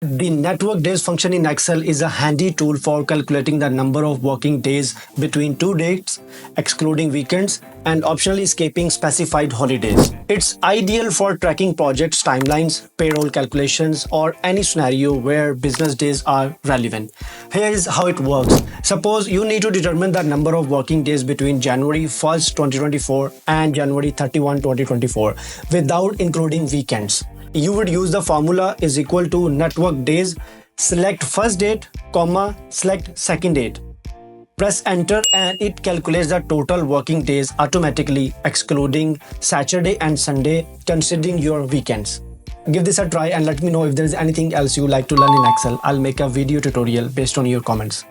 The network days function in Excel is a handy tool for calculating the number of working days between two dates, excluding weekends, and optionally escaping specified holidays. It's ideal for tracking projects, timelines, payroll calculations, or any scenario where business days are relevant. Here is how it works. Suppose you need to determine the number of working days between January 1st, 2024 and January 31, 2024 without including weekends. You would use the formula is equal to network days, select first date, comma, select second date. Press enter and it calculates the total working days automatically, excluding Saturday and Sunday, considering your weekends. Give this a try and let me know if there is anything else you like to learn in Excel. I'll make a video tutorial based on your comments.